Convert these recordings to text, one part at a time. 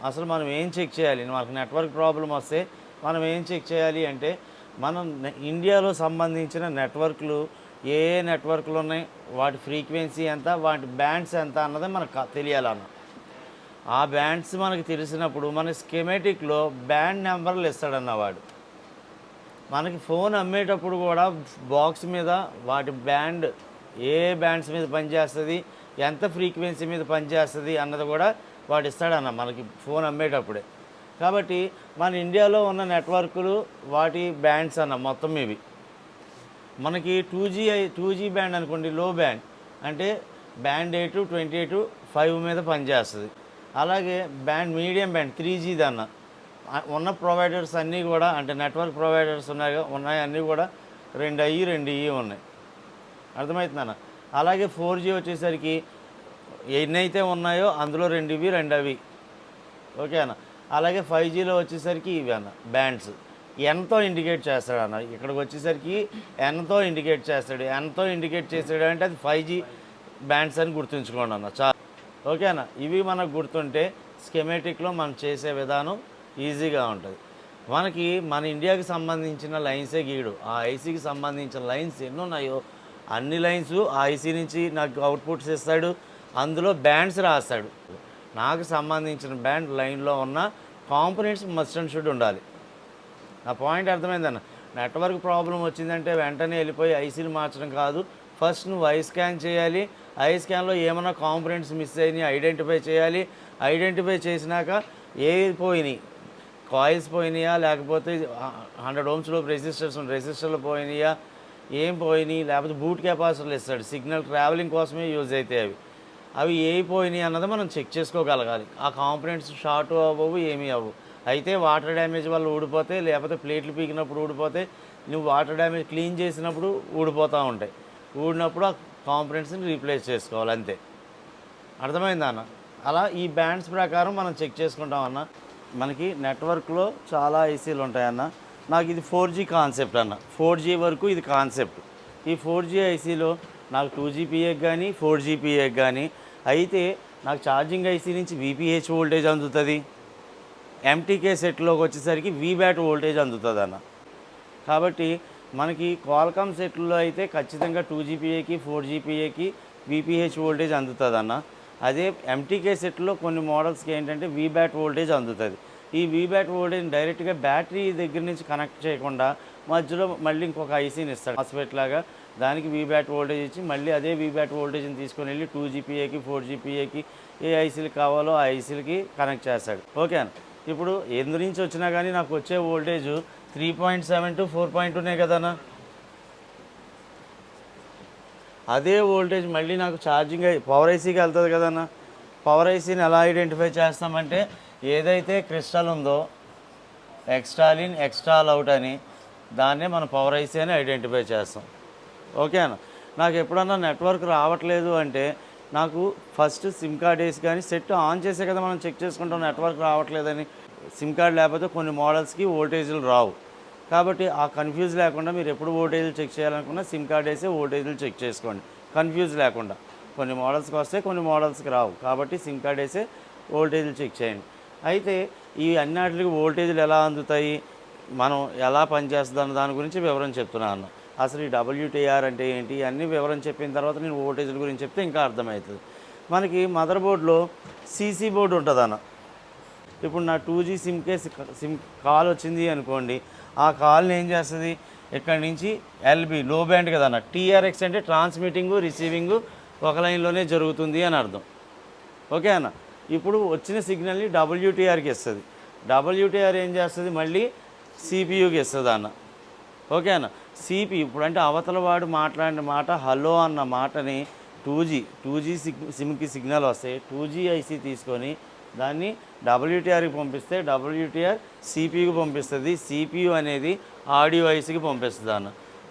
అసలు మనం ఏం చెక్ చేయాలి? మనకు నెట్వర్క్ ప్రాబ్లమ్ వస్తే మనం ఏం చెక్ చేయాలి అంటే, మనం ఇండియాలో సంబంధించిన నెట్వర్క్‌లు ఏ ఏ నెట్వర్క్‌లు ఉన్నాయి? వాటి ఫ్రీక్వెన్సీ ఎంత? వాటి బ్యాండ్స్ ఎంత అన్నది మనకు తెలియాలన్న. ఆ బ్యాండ్స్ మనకు తెలిసినప్పుడు మన స్కీమాటిక్‌లో బ్యాండ్ నంబర్‌లు ఇస్తాడన్న వాడు. మనకి ఫోన్ అమ్మేటప్పుడు కూడా బాక్స్ మీద వాటి బ్యాండ్ ఏ బ్యాండ్స్ మీద పనిచేస్తుంది, ఎంత ఫ్రీక్వెన్సీ మీద పనిచేస్తుంది అన్నది కూడా వాడు ఇస్తాడన్న మనకి ఫోన్ అమ్మేటప్పుడే. కాబట్టి మన ఇండియాలో ఉన్న నెట్వర్కులు వాటి బ్యాండ్స్ అన్న మొత్తం ఇవి. మనకి 2G బ్యాండ్ అనుకోండి, లో బ్యాండ్ అంటే బ్యాండ్ 8 28 5 మీద పనిచేస్తుంది. అలాగే బ్యాండ్ మీడియం బ్యాండ్ 3G దన్న ఉన్న ప్రొవైడర్స్ అన్నీ కూడా, అంటే నెట్వర్క్ ప్రొవైడర్స్ ఉన్నాయి అన్నీ కూడా 2I 2E ఉన్నాయి. అర్థమవుతుందన్న. అలాగే 4G వచ్చేసరికి ఎన్నైతే ఉన్నాయో అందులో 2 ఇవి 2 అవి. ఓకే అన్న. అలాగే 5Gలో వచ్చేసరికి ఇవి అన్న బ్యాండ్స్ ఎన్తో ఇండికేట్ చేస్తాడన్న. ఇక్కడికి వచ్చేసరికి ఎన్తో ఇండికేట్ చేస్తాడు. ఎన్తో ఇండికేట్ చేసాడు అంటే అది 5G బ్యాండ్స్ అని గుర్తుంచుకోండి అన్న. ఓకే అన్న. ఇవి మనకు గుర్తుంటే స్కెమేటిక్లో మనం చేసే విధానం ఈజీగా ఉంటుంది. మనకి మన ఇండియాకి సంబంధించిన లైన్సే గీడు. ఆ ఐసీకి సంబంధించిన లైన్స్ ఎన్ని ఉన్నాయో అన్ని లైన్స్ ఆ ఐసీ నుంచి నాకు అవుట్పుట్స్ ఇస్తాడు. అందులో బ్యాండ్స్ రాస్తాడు. నాకు సంబంధించిన బ్యాండ్ లైన్లో ఉన్న కాంపోనెంట్స్ మస్ట్ అండ్ షుడ్ ఉండాలి. నా పాయింట్ అర్థమైందన్న. నెట్వర్క్ ప్రాబ్లం వచ్చిందంటే వెంటనే వెళ్ళిపోయి ఐసీలు మార్చడం కాదు. ఫస్ట్ నువ్వు ఐ స్కాన్ చేయాలి. ఐ స్కాన్లో ఏమైనా కాంపోనెంట్స్ మిస్ అయినాయి ఐడెంటిఫై చేయాలి. ఐడెంటిఫై చేసినాక ఏవి పోయినాయి, కాయిల్స్ పోయినాయా, లేకపోతే 100 ohms లోపు రెసిస్టర్లు పోయినాయా, ఏం పోయినాయి, లేకపోతే బూట్ కెపాసిటర్లు ఇస్తాడు. సిగ్నల్ ట్రావెలింగ్ కోసమే యూజ్ అవుతాయి అవి ఏవి పోయినాయి అన్నది మనం చెక్ చేసుకోగలగాలి. ఆ కాంపోనెంట్స్ షార్ట్ అవ్వవు, ఏమీ అవ్వవు. అయితే వాటర్ డ్యామేజ్ వల్ల ఊడిపోతే, లేకపోతే ప్లేట్లు పీకినప్పుడు ఊడిపోతే, నువ్వు వాటర్ డ్యామేజ్ క్లీన్ చేసినప్పుడు ఊడిపోతూ ఉంటాయి. ఊడినప్పుడు ఆ కాంపోనెంట్స్ని రీప్లేస్ చేసుకోవాలి అంతే. అర్థమైందా అన్న? అలా ఈ బ్యాండ్స్ ప్రకారం మనం చెక్ చేసుకుంటాం అన్న. మనకి నెట్వర్క్లో చాలా ఐసీలు ఉంటాయన్న. నాకు ఇది 4G కాన్సెప్ట్ అన్న. 4G వరకు ఇది కాన్సెప్ట్. ఈ 4G ఐసీలో నాకు 2GPA కానీ 4GPA కానీ అయితే నాకు ఛార్జింగ్ ఐసీ నుంచి VPH వోల్టేజ్ అందుతుంది. ఎంటీకే సెట్లోకి వచ్చేసరికి వీబ్యాట్ వోల్టేజ్ అందుతుంది అన్న. కాబట్టి మనకి క్వాల్కామ్ సెట్లో అయితే ఖచ్చితంగా 2GPAకి 4GPAకి VPH వోల్టేజ్ అందుతుంది అన్న. అదే ఎంటీకే సెట్లో కొన్ని మోడల్స్కి ఏంటంటే వీబ్యాట్ వోల్టేజ్ అందుతుంది. ఈ వీబ్యాట్ వోల్టేజ్ డైరెక్ట్గా బ్యాటరీ దగ్గర నుంచి కనెక్ట్ చేయకుండా మధ్యలో మళ్ళీ ఇంకొక ఐసీని ఇస్తాడు హాస్పిటల్ లాగా. దానికి వీబ్యాట్ వోల్టేజ్ ఇచ్చి మళ్ళీ అదే వీబ్యాట్ వోల్టేజ్ని తీసుకొని వెళ్ళి 2GPAకి 4GPAకి ఏ ఐసీలు కావాలో ఆ ఐసీలకి కనెక్ట్ చేస్తాడు. ఓకే అన్న. ఇప్పుడు ఎందు నుంచి వచ్చినా కానీ నాకు వచ్చే వోల్టేజ్ 3.7 to 4.2నే కదన్నా. అదే వోల్టేజ్ మళ్ళీ నాకు ఛార్జింగ్ పవర్ ఐసీకి వెళ్తుంది కదన్నా. పవర్ ఐసీని ఎలా ఐడెంటిఫై చేస్తామంటే, ఏదైతే క్రిస్టల్ ఉందో ఎక్స్ట్రాల్ ఇన్ ఎక్స్ట్రాల్ అవుట్ అని, దాన్నే మనం పవర్ ఐసీ అని ఐడెంటిఫై చేస్తాం. ఓకే అన్న. నాకు ఎప్పుడన్నా నెట్వర్క్ రావట్లేదు అంటే నాకు ఫస్ట్ సిమ్ కార్డ్ వేసి కానీ సెట్ ఆన్ చేసే కదా మనం చెక్ చేసుకుంటాం నెట్వర్క్ రావట్లేదని. సిమ్ కార్డ్ లేకపోతే కొన్ని మోడల్స్కి వోల్టేజ్లు రావు. కాబట్టి ఆ కన్ఫ్యూజ్ లేకుండా మీరు ఎప్పుడు వోల్టేజ్లు చెక్ చేయాలనుకున్నా సిమ్ కార్డ్ వేసి వోల్టేజ్లు చెక్ చేసుకోండి, కన్ఫ్యూజ్ లేకుండా. కొన్ని మోడల్స్కి వస్తే కొన్ని మోడల్స్కి రావు. కాబట్టి సిమ్ కార్డ్ వేసి వోల్టేజ్లు చెక్ చేయండి. అయితే ఈ అన్నిటికి వోల్టేజ్లు ఎలా అందుతాయి, మనం ఎలా పనిచేస్తుంది అన్న దాని గురించి వివరం చెప్తున్నాను. అసలు ఈ WTR అంటే ఏంటి అన్నీ వివరం చెప్పిన తర్వాత నేను వోల్టేజ్ల గురించి చెప్తే ఇంకా అర్థమవుతుంది. మనకి మదర్ బోర్డులో CC బోర్డు ఉంటుంది అన్న. ఇప్పుడు నా 2G సిమ్ కాల్ వచ్చింది అనుకోండి. ఆ కాల్ని ఏం చేస్తుంది, ఇక్కడి నుంచి LB లో బ్యాండ్ కదన్న. TRX అంటే ట్రాన్స్మిటింగు రిసీవింగు ఒక లైన్లోనే జరుగుతుంది అని అర్థం. ఓకే అన్న. ఇప్పుడు వచ్చిన సిగ్నల్ని WTRకి ఇస్తుంది. WTR ఏం చేస్తుంది, మళ్ళీ CPUకి ఇస్తుంది అన్న. ఓకే అన్న. CPU ఇప్పుడు అంటే అవతల వాడు మాట్లాడిన మాట హలో అన్న మాటని 2G సిమ్కి సిగ్నల్ వస్తే 2G ఐసీ తీసుకొని దాన్ని WTRకి పంపిస్తే WTR CPUకి పంపిస్తుంది. CPU అనేది ఆడియో ఐసీకి పంపిస్తుంది అన్న.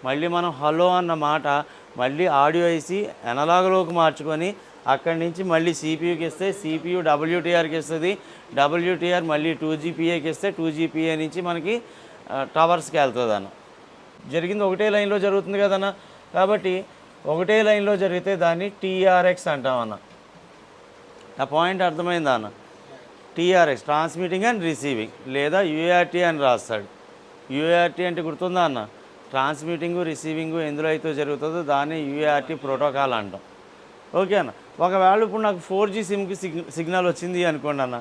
మళ్ళీ మనం హలో అన్న మాట మళ్ళీ ఆడియో ఐసీ ఎనలాగ్లోకి మార్చుకొని అక్కడి నుంచి మళ్ళీ CPUకి ఇస్తే CPU WTRకి ఇస్తుంది. WTR మళ్ళీ 2GPAకి ఇస్తే 2GPA నుంచి మనకి టవర్స్కి వెళ్తుంది అన్న. జరిగింది ఒకటే లైన్లో జరుగుతుంది కదన్న. కాబట్టి ఒకటే లైన్లో జరిగితే దాన్ని TRX అంటామన్న. ఆ పాయింట్ అర్థమైందా అన్న? టీఆర్ఎక్స్ ట్రాన్స్మిటింగ్ అండ్ రిసీవింగ్ లేదా యూఆర్టీ అని రాస్తాడు. యూఆర్టీ అంటే గుర్తుందా అన్న? ట్రాన్స్మిటింగు రిసీవింగు ఎందులో అయితే జరుగుతుందో దాన్ని యూఆర్టీ ప్రోటోకాల్ అంటాం. ఓకే అన్న. ఒకవేళ ఇప్పుడు నాకు 4G సిమ్కి సిగ్నల్ వచ్చింది అనుకోండి అన్న,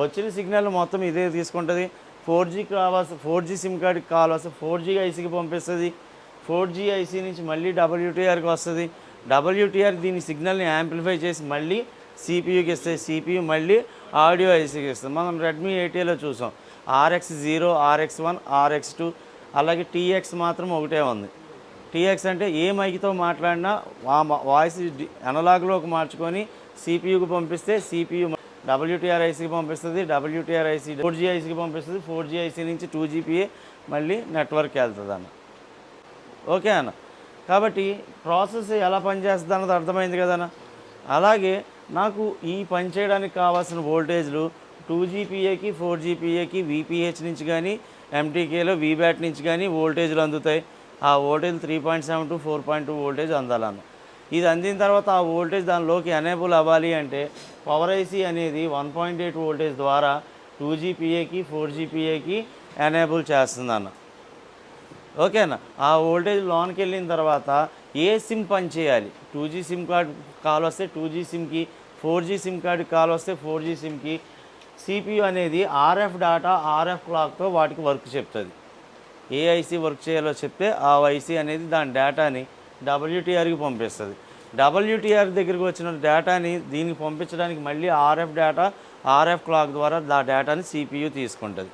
వచ్చిన సిగ్నల్ మొత్తం ఇదే తీసుకుంటుంది. 4G సిమ్ కార్డ్కి కావాల్సి 4G ఐసీకి పంపిస్తుంది. 4G ఐసీ నుంచి మళ్ళీ WTRకి వస్తుంది. WTR దీని సిగ్నల్ని యాంప్లిఫై చేసి మళ్ళీ సిపియూకి ఇస్తుంది. సిపియూ మళ్ళీ ఆడియో ఐసీకి ఇస్తుంది. మనం రెడ్మీ 8Aలో చూసాం RX0, RX1, RX2, అలాగే TX మాత్రం ఒకటే ఉంది. TX అంటే ఏ మైక్తో మాట్లాడినా వాయిస్ అనలాగ్లోకి మార్చుకొని సిపియూకి పంపిస్తే సిపియూ WTR ఐసీకి పంపిస్తుంది. WTR ఐసీ 4G ఐసీకి పంపిస్తుంది. 4G ఐసీ నుంచి 2GPA మళ్ళీ నెట్వర్క్కి వెళ్తుంది అన్న. ఓకే అన్న. కాబట్టి ప్రాసెస్ ఎలా పనిచేస్తుంది అన్నది అర్థమైంది కదన్న. అలాగే నాకు ఈ పని చేయడానికి కావాల్సిన వోల్టేజ్లు 2GPAకి 4GPAకి VPH నుంచి కానీ MTKలో VBAT నుంచి కానీ వోల్టేజ్లు అందుతాయి. ఆ వోల్టేజ్ 3.7 to 4.2 వోల్టేజ్ అందాలన్న. ఇది అందిన తర్వాత ఆ వోల్టేజ్ దానిలోకి ఎనేబుల్ అవ్వాలి అంటే పవర్ ఐసీ అనేది 1.8 వోల్టేజ్ ద్వారా 2GPAకి 4GPAకి ఎనేబుల్ చేస్తుందన్న. ఓకేనా. ఆ వోల్టేజ్ లోనికి వెళ్ళిన తర్వాత ఏ సిమ్ పని చేయాలి, 2G సిమ్ కార్డ్ కాల్ వస్తే 2G సిమ్కి, 4G సిమ్ కార్డ్కి కాల్ వస్తే 4G సిమ్కి CPU అనేది RF డాటా RF క్లాక్తో వాటికి వర్క్ చెప్తుంది. ఏ ఐసీ వర్క్ చేయాలో చెప్తే ఆ ఐసీ అనేది దాని డేటాని WTRకి పంపిస్తుంది. WTR దగ్గరికి వచ్చిన డేటాని దీనికి పంపించడానికి మళ్ళీ RF డేటా RF క్లాక్ ద్వారా ఆ డేటాని CPU తీసుకుంటుంది.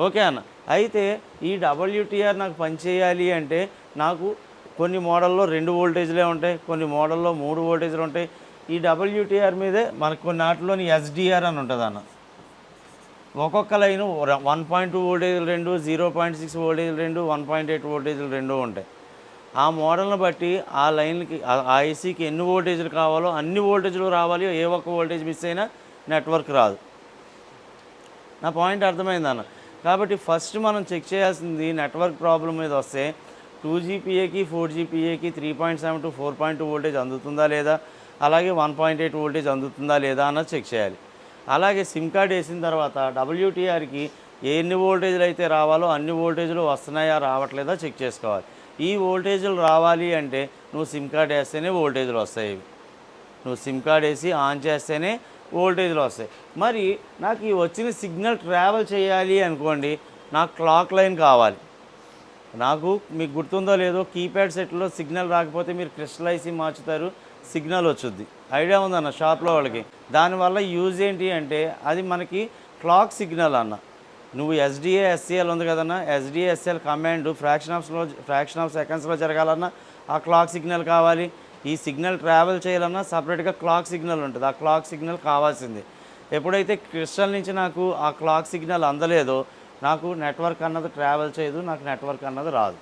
ఓకే అన్న. అయితే ఈ WTR నాకు పనిచేయాలి అంటే నాకు కొన్ని మోడల్లో 2 వోల్టేజ్లే ఉంటాయి, కొన్ని మోడల్లో 3 వోల్టేజ్లు ఉంటాయి. ఈ WTR మీదే మనకు కొన్ని వాటిలోని SDR అని ఉంటుంది అన్న. ఒక్కొక్క లైను 1.2 వోల్టేజ్లు 2, 0.6 వోల్టేజ్లు 2, 1.8 వోల్టేజ్లు 2 ఉంటాయి. ఆ మోడల్ని బట్టి ఆ లైన్కి ఆ ఐసీకి ఎన్ని వోల్టేజ్లు కావాలో అన్ని వోల్టేజ్లు రావాలి. ఏ ఒక్క వోల్టేజ్ మిస్ అయినా నెట్వర్క్ రాదు. నా పాయింట్ అర్థమైందన్న. కాబట్టి ఫస్ట్ మనం చెక్ చేయాల్సింది నెట్వర్క్ ప్రాబ్లం మీద వస్తే 2GPAకి 4GPAకి 3.7 to 4.2 వోల్టేజ్ అందుతుందా లేదా, అలాగే 1.8 వోల్టేజ్ అందుతుందా లేదా అన్నది చెక్ చేయాలి. అలాగే సిమ్ కార్డ్ వేసిన తర్వాత WTRకి ఎన్ని వోల్టేజ్లు అయితే రావాలో అన్ని వోల్టేజ్లు వస్తున్నాయా రావట్లేదా చెక్ చేసుకోవాలి. ఈ వోల్టేజ్లు రావాలి అంటే నువ్వు సిమ్ కార్డ్ వేస్తేనే వోల్టేజ్లు వస్తాయి. నువ్వు సిమ్ కార్డ్ వేసి ఆన్ చేస్తేనే వోల్టేజ్లు వస్తాయి. మరి నాకు ఈ వచ్చిన సిగ్నల్ ట్రావెల్ చేయాలి అనుకోండి, నాకు క్లాక్ లైన్ కావాలి. నాకు మీకు గుర్తుందో లేదో కీప్యాడ్ సెట్లో సిగ్నల్ రాకపోతే మీరు క్రిస్టల్ ఐసీ మార్చుతారు, సిగ్నల్ వచ్చుద్ది. ఐడియా ఉందన్న షాప్లో వాళ్ళకి. దానివల్ల యూజ్ ఏంటి అంటే అది మనకి క్లాక్ సిగ్నల్ అన్న. నువ్వు SDA SCL ఉంది కదన్నా, SDA SCL command fraction of సెకండ్స్లో జరగాలన్నా ఆ క్లాక్ సిగ్నల్ కావాలి. ఈ సిగ్నల్ ట్రావెల్ చేయాలన్నా సపరేట్గా క్లాక్ సిగ్నల్ ఉంటుంది. ఆ క్లాక్ సిగ్నల్ కావాల్సింది. ఎప్పుడైతే క్రిస్టల్ నుంచి నాకు ఆ క్లాక్ సిగ్నల్ అందలేదో నాకు నెట్వర్క్ అన్నది ట్రావెల్ చేయదు, నాకు నెట్వర్క్ అన్నది రాదు.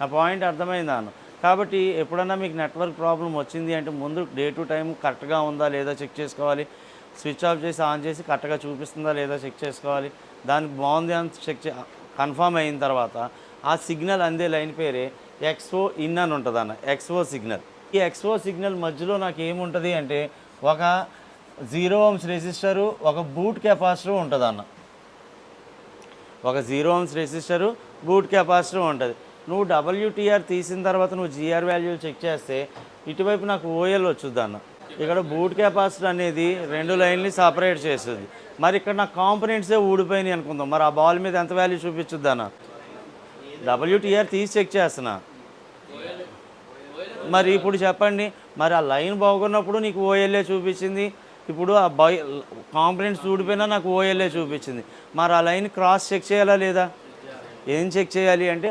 ఆ పాయింట్ అర్థమైందా అన్న. కాబట్టి ఎప్పుడన్నా మీకు నెట్వర్క్ ప్రాబ్లం వచ్చింది అంటే ముందు డే టు టైం కరెక్ట్గా ఉందా లేదా చెక్ చేసుకోవాలి. స్విచ్ ఆఫ్ చేసి ఆన్ చేసి కరెక్ట్గా చూపిస్తుందా లేదా చెక్ చేసుకోవాలి. దానికి బాగుంది అని కన్ఫర్మ్ అయిన తర్వాత ఆ సిగ్నల్ అందే లైన్ పేరే XO ఇన్ అని ఉంటుంది అన్న. XO signal. ఈ XO సిగ్నల్ మధ్యలో నాకు ఏముంటుంది అంటే ఒక 0 ohms రెసిస్టరు, ఒక బూట్ కెపాసిటర్ ఉంటుంది అన్న. ఒక 0 ohms రెసిస్టరు, బూట్ కెపాసిటర్ ఉంటుంది. నువ్వు WTR తీసిన తర్వాత నువ్వు GR వాల్యూలు చెక్ చేస్తే ఇటువైపు నాకు OL వచ్చుద్ది అన్న. ఇక్కడ బూట్ కెపాసిటర్ అనేది 2 లైన్లు సపరేట్ చేస్తుంది. మరి ఇక్కడ నా కాంపనెంట్సే ఊడిపోయినాయి అనుకుందాం, మరి ఆ బాల్ మీద ఎంత వాల్యూ చూపించుద్ది అన్న? WTR తీసి చెక్ చేస్తున్నా. మరి ఇప్పుడు చెప్పండి, మరి ఆ లైన్ బాగున్నప్పుడు నీకు OLA చూపించింది, ఇప్పుడు ఆ కాంపనెంట్స్ ఊడిపోయినా నాకు OLA చూపించింది. మరి ఆ లైన్ క్రాస్ చెక్ చేయాలా లేదా? ఏం చెక్ చేయాలి అంటే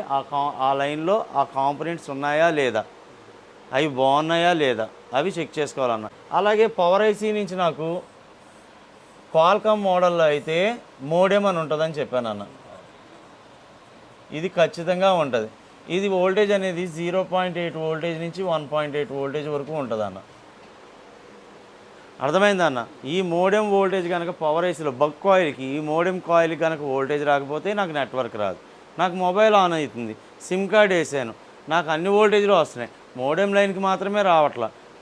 ఆ లైన్లో ఆ కాంపనెంట్స్ ఉన్నాయా లేదా, అవి బాగున్నాయా లేదా అవి చెక్ చేసుకోవాలన్న. అలాగే పవర్ ఐసీ నుంచి నాకు క్వాల్కామ్ మోడల్లో అయితే మోడెమ్ అని ఉంటుందని చెప్పాను అన్న. ఇది ఖచ్చితంగా ఉంటుంది. ఇది వోల్టేజ్ అనేది 0.8 వోల్టేజ్ నుంచి 1.8 వోల్టేజ్ వరకు ఉంటుంది అన్న. అర్థమైందన్న. ఈ మోడెమ్ వోల్టేజ్ కనుక పవర్ ఐసీలో బగ్ కాయిల్కి, ఈ మోడెమ్ కాయిల్కి కనుక వోల్టేజ్ రాకపోతే నాకు నెట్వర్క్ రాదు. నాకు మొబైల్ ఆన్ అవుతుంది, సిమ్ కార్డ్ వేసాను, నాకు అన్ని వోల్టేజ్లు వస్తున్నాయి, మోడెమ్ లైన్కి మాత్రమే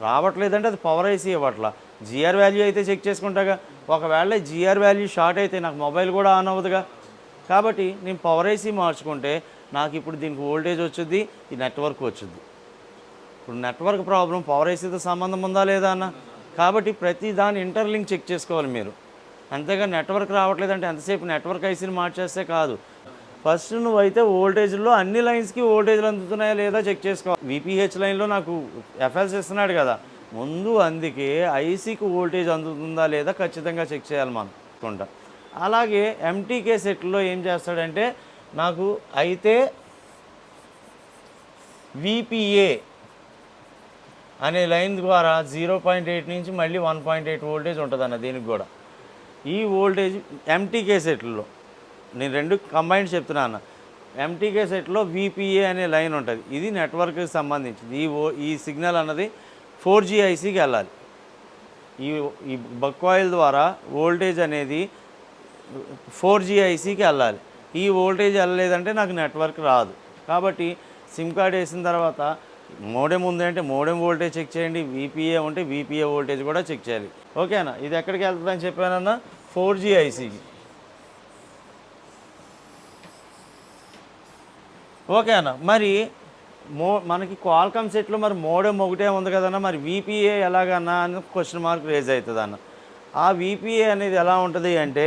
రావట్లేదంటే అది పవర్ ఐసీ ఇవ్వట్లా. జిఆర్ వాల్యూ అయితే చెక్ చేసుకుంటాగా. ఒకవేళ జిఆర్ వాల్యూ షార్ట్ అయితే నాకు మొబైల్ కూడా ఆన్ అవ్వదుగా. కాబట్టి నేను పవర్ ఐసీ మార్చుకుంటే నాకు ఇప్పుడు దీనికి వోల్టేజ్ వచ్చుద్ది, ఈ నెట్వర్క్ వచ్చుద్ది. ఇప్పుడు నెట్వర్క్ ప్రాబ్లం పవర్ ఐసీతో సంబంధం ఉందా లేదా అన్న? కాబట్టి ప్రతి దాని ఇంటర్లింక్ చెక్ చేసుకోవాలి మీరు. అంతేగా నెట్వర్క్ రావట్లేదంటే ఎంతసేపు నెట్వర్క్ ఐసీని మార్చేస్తే కాదు. ఫస్ట్ నువ్వైతే వోల్టేజ్లో అన్ని లైన్స్కి వోల్టేజ్లు అందుతున్నాయా లేదా చెక్ చేసుకోవాలి. విపిహెచ్ లైన్లో నాకు ఎఫ్ఎల్స్ ఇస్తున్నాడు కదా, ముందు అందుకే ఐసీకి వోల్టేజ్ అందుతుందా లేదా ఖచ్చితంగా చెక్ చేయాలి మనం. అలాగే ఎంటీకే సెట్లో ఏం చేస్తాడంటే నాకు అయితే విపిఏ అనే లైన్ ద్వారా 0.8 నుంచి మళ్ళీ 1.8 వోల్టేజ్ ఉంటుందన్న దీనికి కూడా. ఈ వోల్టేజ్ ఎంటీకే సెట్లో నేను రెండు కంబైండ్ చెప్తున్నాను. ఎంటీకే సెట్లో విపిఏ అనే లైన్ ఉంటుంది, ఇది నెట్వర్క్కి సంబంధించింది. ఈ సిగ్నల్ అన్నది 4G ఐసీకి వెళ్ళాలి. ఈ బక్కాయిల్ ద్వారా వోల్టేజ్ అనేది 4G ఐసీకి వెళ్ళాలి. ఈ వోల్టేజ్ వెళ్ళలేదంటే నాకు నెట్వర్క్ రాదు. కాబట్టి సిమ్ కార్డ్ వేసిన తర్వాత మోడెం ఉంది అంటే మోడెం వోల్టేజ్ చెక్ చేయండి, విపిఏ ఉంటే విపిఏ వోల్టేజ్ కూడా చెక్ చేయాలి. ఓకేనా? ఇది ఎక్కడికి వెళ్తుందని చెప్పానన్నా? 4G ఐసీకి. ఓకే అన్న. మరి మనకి క్వాల్కామ్ సెట్లో మరి మోడెం ఒకటే ఉంది కదన్న, మరి విపిఏ ఎలాగన్నా అని క్వశ్చన్ మార్క్ రేజ్ అవుతుంది అన్న. ఆ విపిఏ అనేది ఎలా ఉంటుంది అంటే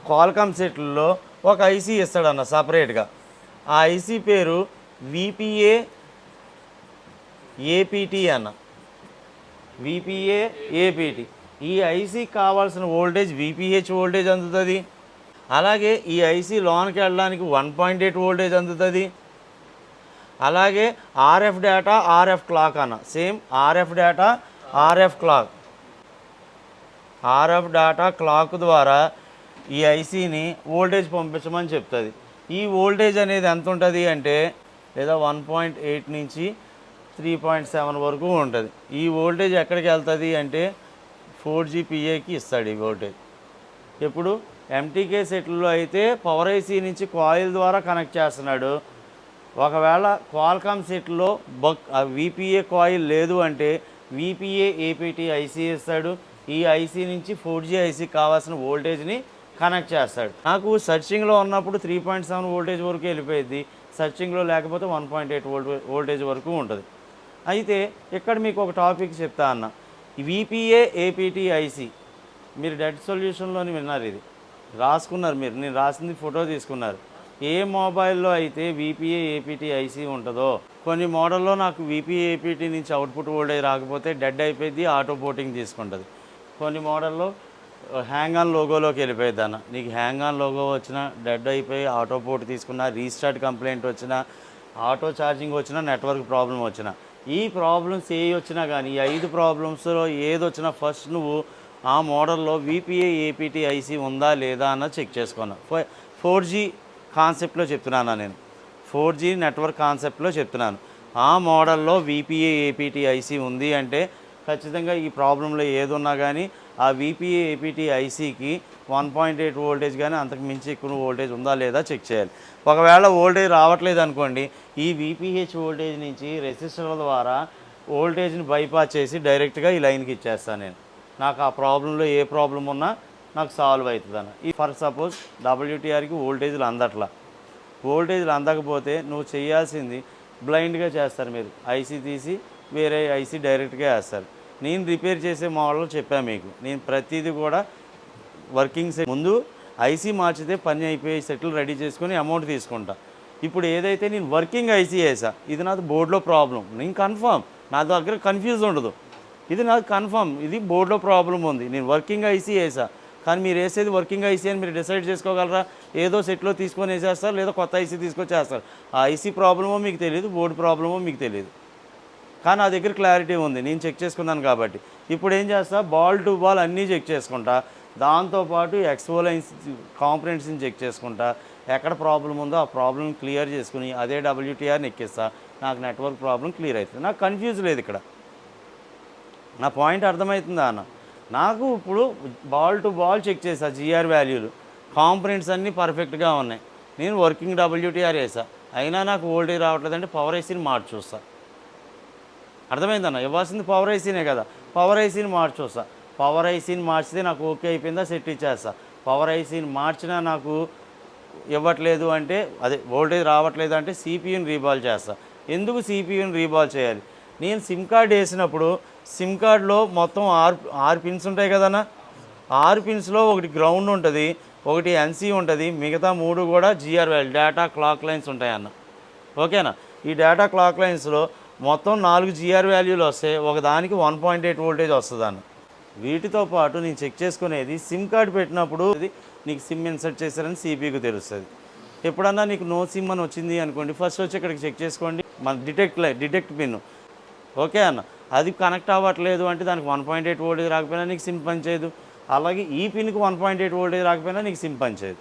క్వాల్కామ్ సెట్లో ఒక ఐసీ ఇస్తాడన్న సపరేట్గా. ఆ ఐసీ పేరు విపిఏ ఏపీటీ అన్న, విపిఏ ఏపీటీ. ఈ ఐసీకి కావాల్సిన వోల్టేజ్ విపిహెచ్ వోల్టేజ్ అందుతుంది. అలాగే ఈ ఐసీ లోన్కి వెళ్ళడానికి 1.8 వోల్టేజ్ అందుతుంది. అలాగే ఆర్ఎఫ్ డేటా ఆర్ఎఫ్ క్లాక్ అన్న, same RF data RF clock, RF data clock ద్వారా ఈ ఐసీని వోల్టేజ్ పంపించమని చెప్తుంది. ఈ వోల్టేజ్ అనేది ఎంత ఉంటుంది అంటే లేదా 1.8 నుంచి 3.7 వరకు ఉంటుంది. ఈ వోల్టేజ్ ఎక్కడికి వెళ్తుంది అంటే 4GPAకి ఇస్తాడు ఈ వోల్టేజ్. ఎప్పుడు ఎంటీకే సెట్లో అయితే పవర్ ఐసీ నుంచి కాయిల్ ద్వారా కనెక్ట్ చేస్తున్నాడు. ఒకవేళ క్వాల్కామ్ సెట్లో విపిఏ కాయిల్ లేదు అంటే విపిఏ ఏపీటీ ఐసీ ఇస్తాడు. ఈ ఐసీ నుంచి 4G ఐసీకి కావాల్సిన వోల్టేజ్ని కనెక్ట్ చేస్తాడు. నాకు సర్చింగ్లో ఉన్నప్పుడు 3.7 వోల్టేజ్ వరకు వెళ్ళిపోయింది, సర్చింగ్లో లేకపోతే 1.8 వోల్టేజ్ వరకు ఉంటుంది. అయితే ఇక్కడ మీకు ఒక టాపిక్ చెప్తా అన్న, విపిఏ ఏపీటీ ఐసీ మీరు డెడ్ సొల్యూషన్లోని విన్నారు, ఇది రాసుకున్నారు మీరు, నేను రాసింది ఫోటో తీసుకున్నారు. ఏ మొబైల్లో అయితే విపిఏ ఏపీటీ ఐసీ ఉంటుందో కొన్ని మోడల్లో నాకు విపిఏ ఏపీటీ నుంచి అవుట్పుట్ వోల్టేజ్ రాకపోతే డెడ్ అయిపోయింది, ఆటో పోర్టింగ్ తీసుకుంటుంది. కొన్ని మోడల్లో హ్యాంగ్ ఆన్ లోగోలోకి వెళ్ళిపోయింది అన్న, నీకు హ్యాంగ్ ఆన్ లోగో వచ్చినా డెడ్ అయిపోయి ఆటో పోర్ట్ తీసుకున్నా, రీస్టార్ట్ కంప్లైంట్ వచ్చినా, ఆటో ఛార్జింగ్ వచ్చినా, నెట్వర్క్ ప్రాబ్లం వచ్చినా, ఈ ప్రాబ్లమ్స్ ఏ వచ్చినా కానీ ఈ 5 ప్రాబ్లమ్స్లో ఏది వచ్చినా ఫస్ట్ నువ్వు ఆ మోడల్లో విపిఏ ఏపీటీ ఐసీ ఉందా లేదా అన్నది చెక్ చేసుకున్నా. 4G కాన్సెప్ట్లో చెప్తున్నాను నేను, 4G నెట్వర్క్ కాన్సెప్ట్లో చెప్తున్నాను. ఆ మోడల్లో విపిఏ ఏపీటీ ఐసీ ఉంది అంటే ఖచ్చితంగా ఈ ప్రాబ్లంలో ఏదున్నా కానీ ఆ విపిఏ ఏపీటీ ఐసీకి 1.8 వోల్టేజ్ కానీ అంతకు మించి ఎక్కువ వోల్టేజ్ ఉందా లేదా చెక్ చేయాలి. ఒకవేళ వోల్టేజ్ రావట్లేదు అనుకోండి, ఈ విపిహెచ్ వోల్టేజ్ నుంచి రెసిస్టర్ల ద్వారా వోల్టేజ్ని బైపాస్ చేసి డైరెక్ట్గా ఈ లైన్కి ఇచ్చేస్తాను నేను. నాకు ఆ ప్రాబ్లంలో ఏ ప్రాబ్లం ఉన్నా నాకు సాల్వ్ అవుతుంది అన్న. ఈ ఫర్ సపోజ్ WTRకి వోల్టేజ్లు అందట్లా, వోల్టేజ్లు అందకపోతే నువ్వు చేయాల్సింది బ్లైండ్గా చేస్తారు మీరు, ఐసీ తీసి వేరే ఐసీ డైరెక్ట్గా వేస్తారు. నేను రిపేర్ చేసే మోడల్ చెప్పాను మీకు, నేను ప్రతిదీ కూడా వర్కింగ్ సెట్ ముందు ఐసీ మార్చితే పని అయిపోయి సెటిల్ రెడీ చేసుకొని అమౌంట్ తీసుకుంటా. ఇప్పుడు ఏదైతే నేను వర్కింగ్ ఐసీ వేసా, ఇది నాది బోర్డులో ప్రాబ్లం, నేను కన్ఫర్మ్, నా దగ్గర కన్ఫ్యూజ్ ఉండదు, ఇది నాకు కన్ఫర్మ్, ఇది బోర్డులో ప్రాబ్లం ఉంది, నేను వర్కింగ్ ఐసీ వేసా. కానీ మీరు వేసేది వర్కింగ్ ఐసీ అని మీరు డిసైడ్ చేసుకోగలరా? ఏదో సెట్లో తీసుకొని వేసేస్తారు, లేదా కొత్త ఐసీ తీసుకొచ్చేస్తారు. ఆ ఐసీ ప్రాబ్లమో మీకు తెలియదు, బోర్డు ప్రాబ్లమో మీకు తెలియదు, కానీ నా దగ్గర క్లారిటీ ఉంది, నేను చెక్ చేసుకున్నాను. కాబట్టి ఇప్పుడు ఏం చేస్తా, బాల్ టు బాల్ అన్నీ చెక్ చేసుకుంటా, దాంతోపాటు ఎక్స్ఓ లైన్స్ కాంపనెంట్స్ని చెక్ చేసుకుంటా, ఎక్కడ ప్రాబ్లం ఉందో ఆ ప్రాబ్లం క్లియర్ చేసుకుని అదే WTRని ఎక్కిస్తా, నాకు నెట్వర్క్ ప్రాబ్లం క్లియర్ అవుతుంది. నాకు కన్ఫ్యూజ్ లేదు ఇక్కడ. నా పాయింట్ అర్థమవుతుందా అన్న? నాకు ఇప్పుడు బాల్ టు బాల్ చెక్ చేసా, జిఆర్ వాల్యూలు కాంపనెంట్స్ అన్నీ పర్ఫెక్ట్గా ఉన్నాయి, నేను వర్కింగ్ WTR వేసా, అయినా నాకు వోల్టేజ్ రావట్లేదంటే పవర్ ఐసీని మార్చి చూస్తా. అర్థమైందన్న, ఇవ్వాల్సింది పవర్ ఐసీనే కదా, పవర్ ఐసీని మార్చి చూస్తా. పవర్ ఐసీని మార్చితే నాకు ఓకే అయిపోయిందా సెట్ ఇచ్చేస్తా. పవర్ ఐసీని మార్చినా నాకు ఇవ్వట్లేదు అంటే అదే వోల్టేజ్ రావట్లేదు అంటే సిపియూని రీబాల్ చేస్తా. ఎందుకు సిపియూని రీబాల్ చేయాలి? నేను సిమ్ కార్డ్ వేసినప్పుడు సిమ్ కార్డ్లో మొత్తం ఆరు పిన్స్ ఉంటాయి కదన్నా. 6 పిన్స్లో ఒకటి గ్రౌండ్ ఉంటుంది, ఒకటి ఎన్సీ ఉంటుంది, మిగతా 3 కూడా జిఆర్ఎల్ డేటా క్లాక్ లైన్స్ ఉంటాయన్న. ఓకేనా? ఈ డేటా క్లాక్ లైన్స్లో మొత్తం 4 జిఆర్ వాల్యూలు వస్తాయి, ఒకదానికి 1.8 వోల్టేజ్ వస్తుంది అన్న. వీటితో పాటు నేను చెక్ చేసుకునేది సిమ్ కార్డ్ పెట్టినప్పుడు నీకు సిమ్ ఇన్సర్ట్ చేశారని సిపియూకి తెలుస్తుంది. ఎప్పుడన్నా నీకు నో సిమ్ అని వచ్చింది అనుకోండి, ఫస్ట్ వచ్చి ఇక్కడికి చెక్ చేసుకోండి, మన డిటెక్ట్ పిన్. ఓకే అన్న, అది కనెక్ట్ అవ్వట్లేదు అంటే దానికి 1.8 వోల్టేజ్ రాకపోయినా నీకు సిమ్ పనిచేయదు. అలాగే ఈ పిన్కి 1.8 వోల్టేజ్ రాకపోయినా నీకు సిమ్ పనిచేయదు.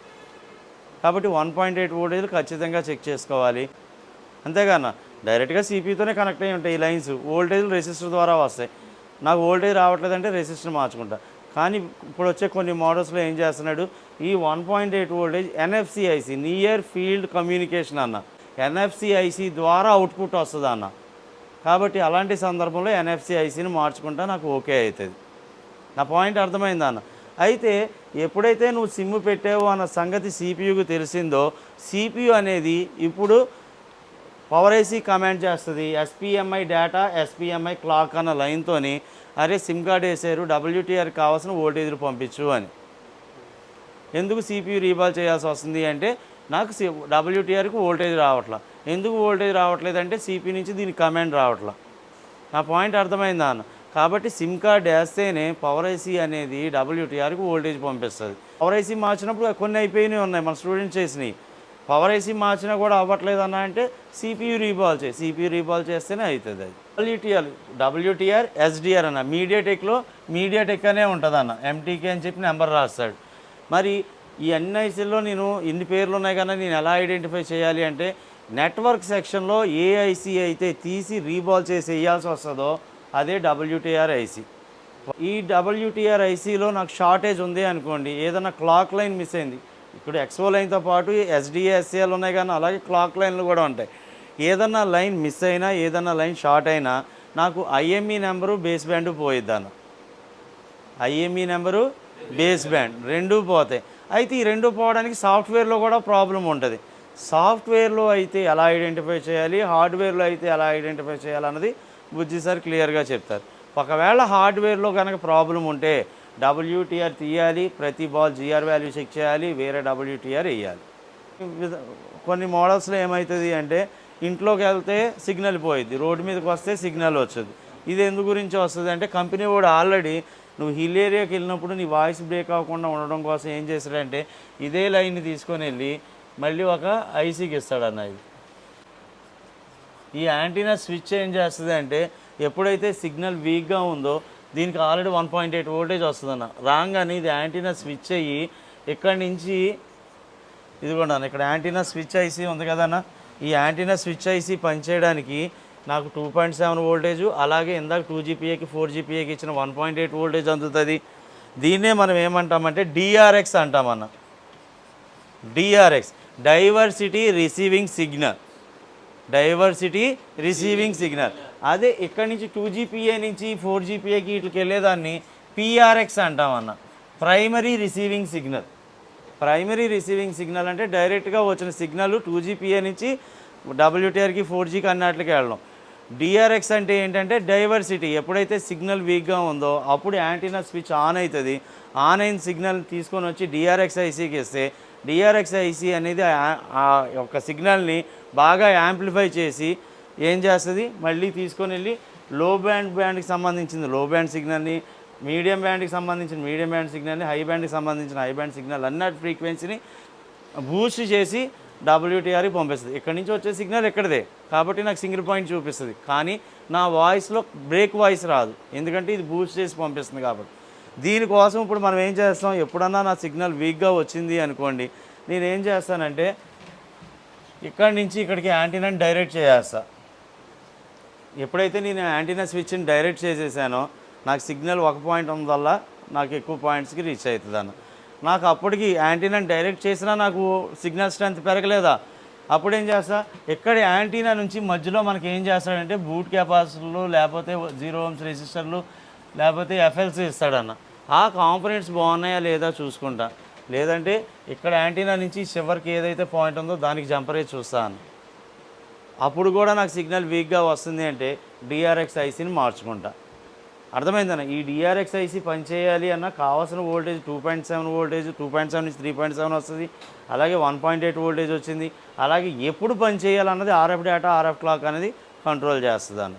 కాబట్టి 1.8 వోల్టేజ్లు ఖచ్చితంగా చెక్ చేసుకోవాలి. అంతేగాన డైరెక్ట్గా సిపియూతోనే కనెక్ట్ అయ్యి ఉంటాయి ఈ లైన్స్. వోల్టేజ్లు రెసిస్టర్ ద్వారా వస్తాయి. నాకు వోల్టేజ్ రావట్లేదంటే రెసిస్టర్ మార్చుకుంటా. కానీ ఇప్పుడు వచ్చే కొన్ని మోడల్స్లో ఏం చేస్తున్నాడు, ఈ 1.8 voltage NFC IC, near field communication అన్న, ఎన్ఎఫ్సి ఐసి ద్వారా అవుట్పుట్ వస్తుంది అన్న. కాబట్టి అలాంటి సందర్భంలో ఎన్ఎఫ్సి ఐసిని మార్చుకుంటా నాకు ఓకే అవుతుంది. నా పాయింట్ అర్థమైందా అన్న? అయితే ఎప్పుడైతే నువ్వు సిమ్ పెట్టావు అన్న సంగతి సిపియూకి తెలిసిందో, సిపియూ అనేది ఇప్పుడు పవర్ ఐసీ కమాండ్ చేస్తుంది, ఎస్పిఎంఐ డేటా ఎస్పిఎంఐ క్లాక్ అన్న లైన్తోని, అరే సిమ్ కార్డ్ వేసారు, డబ్ల్యూటీఆర్ కావాల్సిన వోల్టేజ్లు పంపించు అని. ఎందుకు సిపియూ రీబాల్ చేయాల్సి వస్తుంది అంటే, నాకు డబ్ల్యూటీఆర్కి వోల్టేజ్ రావట్లా. ఎందుకు వోల్టేజ్ రావట్లేదంటే సిపియూ నుంచి దీనికి కమాండ్ రావట్లా. నా పాయింట్ అర్థమైందా అన్న? కాబట్టి సిమ్ కార్డ్ వేస్తేనే పవర్ ఐసీ అనేది డబ్ల్యూటీఆర్కి వోల్టేజ్ పంపిస్తుంది. పవర్ ఐసీ మార్చినప్పుడు కొన్ని అయిపోయినాయి ఉన్నాయి మన స్టూడెంట్స్ చేసినాయి. పవర్ ఐసీ మార్చినా కూడా అవ్వట్లేదన్నా అంటే సిపియూ రీబాల్ చేయి. సిపియూ రీబాల్ చేస్తేనే అవుతుంది అది. డబ్ల్యూటీఆర్ ఎస్డిఆర్ అన్న, మీడియాటెక్ అనే ఉంటుంది అన్న, ఎంటీకే అని చెప్పి నెంబర్ రాస్తాడు. మరి ఈ ఎన్ఐసీలో నేను ఇన్ని పేర్లు ఉన్నాయి కానీ నేను ఎలా ఐడెంటిఫై చేయాలి అంటే, నెట్వర్క్ సెక్షన్లో ఏ ఐసీ అయితే తీసి రీబాల్ చేసి వేయాల్సి వస్తుందో అదే డబ్ల్యూటీఆర్ ఐసీ. ఈ డబ్ల్యూటీఆర్ ఐసీలో నాకు షార్టేజ్ ఉంది అనుకోండి, ఏదైనా క్లాక్ లైన్ మిస్ అయింది, ఇప్పుడు ఎక్స్ఓ లైన్తో పాటు ఎస్డిఎస్ఏలు ఉన్నాయి కానీ అలాగే క్లాక్ లైన్లు కూడా ఉంటాయి. ఏదన్నా లైన్ మిస్ అయినా, ఏదన్నా లైన్ షార్ట్ అయినా నాకు ఐఎంఈ నెంబరు బేస్ బ్యాండ్ పోయిద్దాను. ఐఎంఈ నెంబరు బేస్ బ్యాండ్ రెండూ పోతాయి. అయితే ఈ రెండు పోవడానికి సాఫ్ట్వేర్లో కూడా ప్రాబ్లం ఉంటుంది. సాఫ్ట్వేర్లో అయితే ఎలా ఐడెంటిఫై చేయాలి, హార్డ్వేర్లో అయితే ఎలా ఐడెంటిఫై చేయాలన్నది బుజ్జి సార్ క్లియర్గా చెప్తారు. ఒకవేళ హార్డ్వేర్లో కనుక ప్రాబ్లం ఉంటే డబ్ల్యూటీఆర్ తీయాలి, ప్రతి బాల్ జిఆర్ వాల్యూ చెక్ చేయాలి, వేరే డబ్ల్యూటీఆర్ వేయాలి. కొన్ని మోడల్స్లో ఏమవుతుంది అంటే, ఇంట్లోకి వెళ్తే సిగ్నల్ పోయిద్ది, రోడ్డు మీదకి వస్తే సిగ్నల్ వచ్చేది. ఇది ఎందు గురించి వస్తుంది అంటే, కంపెనీ కూడా ఆల్రెడీ నువ్వు హిల్ ఏరియాకి వెళ్ళినప్పుడు నీ వాయిస్ బ్రేక్ అవ్వకుండా ఉండడం కోసం ఏం చేస్తాడంటే, ఇదే లైన్ని తీసుకొని వెళ్ళి మళ్ళీ ఒక ఐసీకి ఇస్తాడన్న. ఇది ఈ యాంటీనా స్విచ్ ఏం చేస్తుంది అంటే, ఎప్పుడైతే సిగ్నల్ వీక్గా ఉందో దీనికి ఆల్రెడీ 1.8 వోల్టేజ్ వస్తుందన్న, రాగానే ఇది యాంటీనా స్విచ్ అయ్యి ఇక్కడి నుంచి ఇదిగోండి అన్న, ఇక్కడ యాంటీనా స్విచ్ ఐసీ ఉంది కదన్న, ఈ యాంటీనా స్విచ్ ఐసీ పనిచేయడానికి నాకు 2.7 వోల్టేజు, అలాగే ఇందాక 2GPAకి 4GPAకి ఇచ్చిన 1.8 వోల్టేజ్ అందుతుంది. దీన్నే మనం ఏమంటామంటే డిఆర్ఎక్స్ అంటామన్న. DRX, diversity receiving signal. Diversity receiving signal. అదే ఇక్కడి నుంచి 2GPA నుంచి 4GPAకి వీటికి వెళ్ళేదాన్ని పిఆర్ఎక్స్ అంటామన్న, primary receiving signal. Primary receiving signal అంటే డైరెక్ట్గా వచ్చిన సిగ్నల్ 2GPA నుంచి డబ్ల్యూటీఆర్కి 4Gకి అన్నట్లకి వెళ్ళడం. డిఆర్ఎక్స్ అంటే ఏంటంటే డైవర్సిటీ. ఎప్పుడైతే సిగ్నల్ వీక్గా ఉందో అప్పుడు యాంటీనా స్విచ్ ఆన్ అవుతుంది. ఆన్ అయిన సిగ్నల్ తీసుకొని వచ్చి డిఆర్ఎక్స్ ఐసీకి ఇస్తే, డిఆర్ఎక్స్ ఐసీ అనేది ఆ యొక్క సిగ్నల్ని బాగా యాంప్లిఫై చేసి ఏం చేస్తుంది, మళ్ళీ తీసుకొని వెళ్ళి లో బ్యాండ్కి సంబంధించింది లో బ్యాండ్ సిగ్నల్ని, మీడియం బ్యాండ్కి సంబంధించిన మీడియం బ్యాండ్ సిగ్నల్ని, హై బ్యాండ్కి సంబంధించిన హై బ్యాండ్ సిగ్నల్ అన్నట్టు ఫ్రీక్వెన్సీని బూస్ట్ చేసి డబ్ల్యూటీఆర్కి పంపిస్తుంది. ఇక్కడి నుంచి వచ్చే సిగ్నల్ ఎక్కడిదే కాబట్టి నాకు సింగిల్ పాయింట్ చూపిస్తుంది, కానీ నా వాయిస్లో బ్రేక్ వాయిస్ రాదు, ఎందుకంటే ఇది బూస్ట్ చేసి పంపిస్తుంది కాబట్టి. దీనికోసం ఇప్పుడు మనం ఏం చేస్తాం, ఎప్పుడన్నా నా సిగ్నల్ వీక్గా వచ్చింది అనుకోండి, నేను ఏం చేస్తానంటే ఇక్కడి నుంచి ఇక్కడికి యాంటీనాని డైరెక్ట్ చేసేస్తా. ఎప్పుడైతే నేను యాంటీనా స్విచ్ని డైరెక్ట్ చేసేసానో నాకు సిగ్నల్ 1 పాయింట్ వల్ల నాకు ఎక్కువ పాయింట్స్కి రీచ్ అవుతుంది అన్న. నాకు అప్పటికి యాంటీనాని డైరెక్ట్ చేసినా నాకు సిగ్నల్ స్ట్రెంత్ పెరగలేదా, అప్పుడేం చేస్తా, ఎక్కడ యాంటీనా నుంచి మధ్యలో మనకి ఏం చేస్తాడంటే బూట్ కెపాసిటర్లు, లేకపోతే 0 ohms రెసిస్టర్లు, లేకపోతే ఎఫ్ఎల్సి ఇస్తాడన్న. ఆ కాంపోనెంట్స్ బాగున్నాయా లేదా చూసుకుంటా, లేదంటే ఇక్కడ యాంటీనా నుంచి చివరికి ఏదైతే పాయింట్ ఉందో దానికి జంపరేజ్ చూస్తాను. అప్పుడు కూడా నాకు సిగ్నల్ వీక్గా వస్తుంది అంటే డిఆర్ఎక్స్ ఐసీని మార్చుకుంటా. అర్థమైందన్న. ఈ డిఆర్ఎక్స్ ఐసీ పనిచేయాలి అన్న కావాల్సిన వోల్టేజ్ 2.7 వోల్టేజ్, 2.7 నుంచి 3.7 వస్తుంది. అలాగే 1.8 వోల్టేజ్ వచ్చింది. అలాగే ఎప్పుడు పని చేయాలన్నది ఆర్ఎఫ్ డేటా, ఆర్ఎఫ్ క్లాక్ అనేది కంట్రోల్ చేస్తుంది అన్న.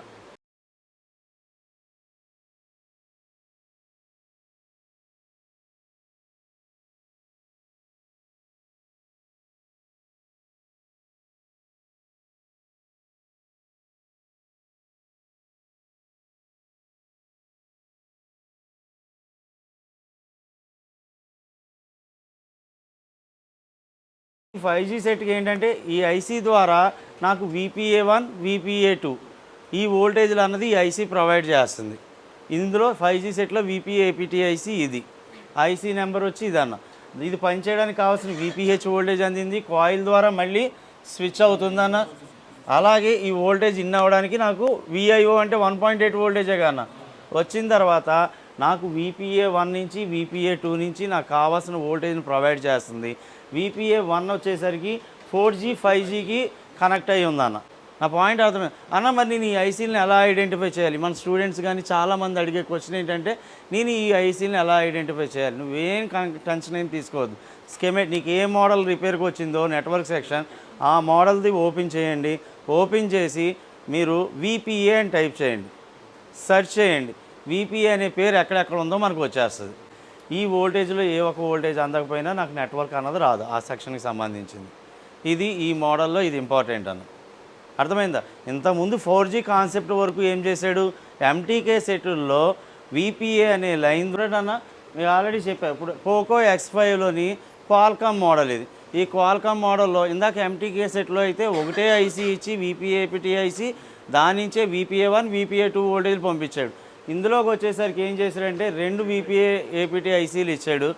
ఈ 5G సెట్కి ఏంటంటే ఈ ఐసీ ద్వారా నాకు VPA1, VPA2 ఈ వోల్టేజ్లు అన్నది ఈ ఐసీ ప్రొవైడ్ చేస్తుంది. ఇందులో 5G సెట్లో VPA-APT ఐసీ ఇది. ఐసీ నెంబర్ వచ్చి ఇదన్న. ఇది పనిచేయడానికి కావాల్సిన VPH వోల్టేజ్ అందింది. కాయిల్ ద్వారా మళ్ళీ స్విచ్ అవుతుందన్న. అలాగే ఈ వోల్టేజ్ ఇన్ అవ్వడానికి నాకు VIO అంటే 1.8 వోల్టేజే కన్నా వచ్చిన తర్వాత నాకు VPA1 నుంచి VPA2 నుంచి నాకు కావాల్సిన వోల్టేజ్ని ప్రొవైడ్ చేస్తుంది. VPA1 వచ్చేసరికి 4G 5Gకి కనెక్ట్ అయ్యి ఉందన్న. నా పాయింట్ అర్థమైంది అన్న. మరి నేను ఈ ఐసీలని ఎలా ఐడెంటిఫై చేయాలి? మన స్టూడెంట్స్ కానీ చాలామంది అడిగే క్వశ్చన్ ఏంటంటే నేను ఈ ఐసీలని ఎలా ఐడెంటిఫై చేయాలి? నువ్వేం టెన్షన్ ఏం తీసుకోవద్దు. స్కెమెట్ నీకు ఏ మోడల్ రిపేర్కి వచ్చిందో నెట్వర్క్ సెక్షన్ ఆ మోడల్ది ఓపెన్ చేయండి. ఓపెన్ చేసి మీరు VPA అని టైప్ చేయండి, సెర్చ్ చేయండి. VPA అనే పేరు ఎక్కడెక్కడ ఉందో మనకు వచ్చేస్తుంది. ఈ వోల్టేజ్లో ఏ ఒక వోల్టేజ్ అందకపోయినా నాకు నెట్వర్క్ అన్నది రాదు ఆ సెక్షన్కి సంబంధించింది. ఇది ఈ మోడల్లో ఇది ఇంపార్టెంట్ అన్న. అర్థమైందా? ఇంతకుముందు 4G కాన్సెప్ట్ వరకు ఏం చేశాడు, MTK సెట్టుల్లో VPA అనే లైన్ అన్న మీరు ఆల్రెడీ చెప్పారు. ఇప్పుడు పోకో X5లోని క్వాల్కామ్ మోడల్ ఇది. ఈ క్వాల్కామ్ మోడల్లో ఇందాక MTK సెట్లో అయితే ఒకటే ఐసీ ఇచ్చి VPA-APT ఐసీ దాని నుంచే VPA1, VPA2 వోల్టేజ్లు పంపించాడు. ఇందులోకి వచ్చేసరికి ఏం చేశాడంటే 2 VPA-APT ఐసీలు ఇచ్చాడు.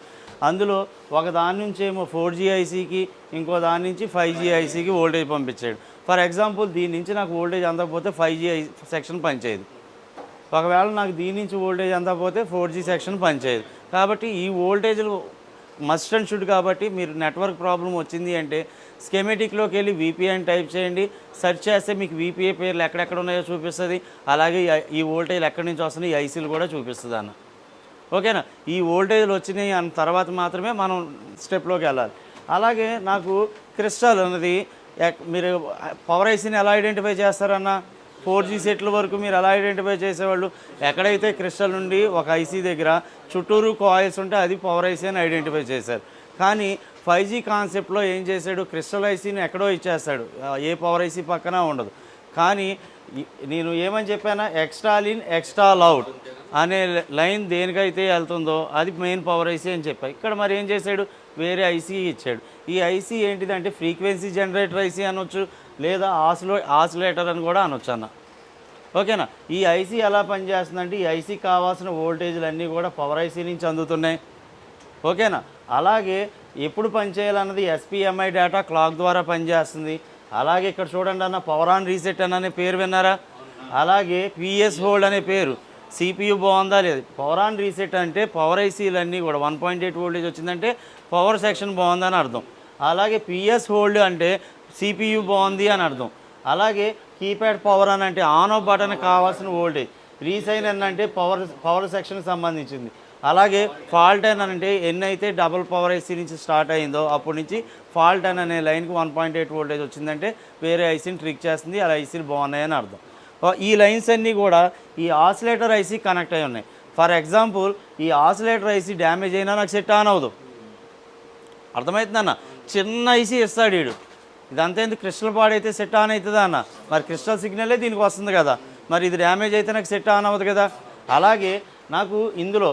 అందులో ఒక దాని నుంచి ఏమో 4G ఐసీకి, ఇంకో దాని నుంచి 5G ఐసీకి వోల్టేజ్ పంపించాడు. ఫర్ ఎగ్జాంపుల్ దీని నుంచి నాకు వోల్టేజ్ అందకపోతే 5G సెక్షన్ పనిచేయదు. ఒకవేళ నాకు దీని నుంచి వోల్టేజ్ అందకపోతే 4G సెక్షన్ పనిచేయదు. కాబట్టి ఈ వోల్టేజ్లు మస్ట్ అండ్ షుడ్. కాబట్టి మీరు నెట్వర్క్ ప్రాబ్లం వచ్చింది అంటే స్కెమెటిక్లోకి వెళ్ళి VPA అని టైప్ చేయండి. సెర్చ్ చేస్తే మీకు VPA పేర్లు ఎక్కడెక్కడ ఉన్నాయో చూపిస్తుంది. అలాగే ఈ వోల్టేజ్లు ఎక్కడి నుంచి వస్తున్నాయి ఈ ఐసీలు కూడా చూపిస్తుంది అన్న. ఓకేనా? ఈ వోల్టేజ్లు వచ్చినాయి అన్న తర్వాత మాత్రమే మనం స్టెప్లోకి వెళ్ళాలి. అలాగే నాకు క్రిస్టల్ అన్నది మీరు పవర్ ఐసీని ఎలా ఐడెంటిఫై చేస్తారన్న? 4G సెట్ల వరకు మీరు ఎలా ఐడెంటిఫై చేసేవాళ్ళు? ఎక్కడైతే క్రిస్టల్ నుండి ఒక ఐసీ దగ్గర చుట్టూరు కాయిల్స్ ఉంటే అది పవర్ ఐసీ అని ఐడెంటిఫై చేశారు. కానీ 5G కాన్సెప్ట్లో ఏం చేశాడు, క్రిస్టల్ ఐసీని ఎక్కడో ఇచ్చేస్తాడు, ఏ పవర్ ఐసీ పక్కన ఉండదు. కానీ నేను ఏమని చెప్పానా, ఎక్స్ట్రా ఇన్ ఎక్స్ట్రా అవుట్ అనే లైన్ దేనికైతే వెళ్తుందో అది మెయిన్ పవర్ ఐసీ అని చెప్పాను. ఇక్కడ మరి ఏం చేశాడు, వేరే ఐసీ ఇచ్చాడు. ఈ ఐసీ ఏంటిదంటే ఫ్రీక్వెన్సీ జనరేటర్ ఐసీ అనొచ్చు, లేదా ఆసిలేటర్ అని కూడా అనొచ్చు అన్న. ఓకేనా? ఈ ఐసీ ఎలా పనిచేస్తుందంటే ఈ ఐసీ కావాల్సిన వోల్టేజ్లు అన్నీ కూడా పవర్ ఐసీ నుంచి అందుతున్నాయి. ఓకేనా? అలాగే ఎప్పుడు పనిచేయాలన్నది SPMI డేటా క్లాక్ ద్వారా పనిచేస్తుంది. అలాగే ఇక్కడ చూడండి అన్న, పవర్ ఆన్ రీసెట్ అనే పేరు విన్నారా? అలాగే PS హోల్డ్ అనే పేరు, CPU బాగుందా లేదు. పవర్ ఆన్ రీసెట్ అంటే పవర్ ఐసీలన్నీ కూడా 1.8 వోల్టేజ్ వచ్చిందంటే పవర్ సెక్షన్ బాగుందని అర్థం. అలాగే PS హోల్డ్ అంటే CPU బాగుంది అని అర్థం. అలాగే కీప్యాడ్ పవర్ అని అంటే ఆన్ ఆఫ్ బటన్ కావాల్సిన వోల్టేజ్. రీసైన్ అని అంటే పవర్ సెక్షన్కి సంబంధించింది. అలాగే ఫాల్ట్ అని అంటే ఎన్నైతే డబుల్ పవర్ ఐసీ నుంచి స్టార్ట్ అయిందో అప్పటి నుంచి ఫాల్ట్ అని అనే లైన్కి 1.8 వోల్టేజ్ వచ్చిందంటే వేరే ఐసీని ట్రిక్ చేస్తుంది, అలా ఐసీలు బాగున్నాయని అర్థం. ఈ లైన్స్ అన్నీ కూడా ఈ ఆసిలేటర్ ఐసీ కనెక్ట్ అయి ఉన్నాయి. ఫర్ ఎగ్జాంపుల్ ఈ ఆసిలేటర్ ఐసీ డ్యామేజ్ అయినా నాకు సెట్ ఆన్ అవ్వదు. అర్థమవుతుందన్న? చిన్న ఐసీ ఇస్తాడు వీడు, ఇదంతా ఎందుకు క్రిస్టల్ పాడైతే సెట్ ఆన్ అవుతుందా అన్న? మరి క్రిస్టల్ సిగ్నలే దీనికి వస్తుంది కదా, మరి ఇది డ్యామేజ్ అయితే నాకు సెట్ ఆన్ అవ్వదు కదా. అలాగే నాకు ఇందులో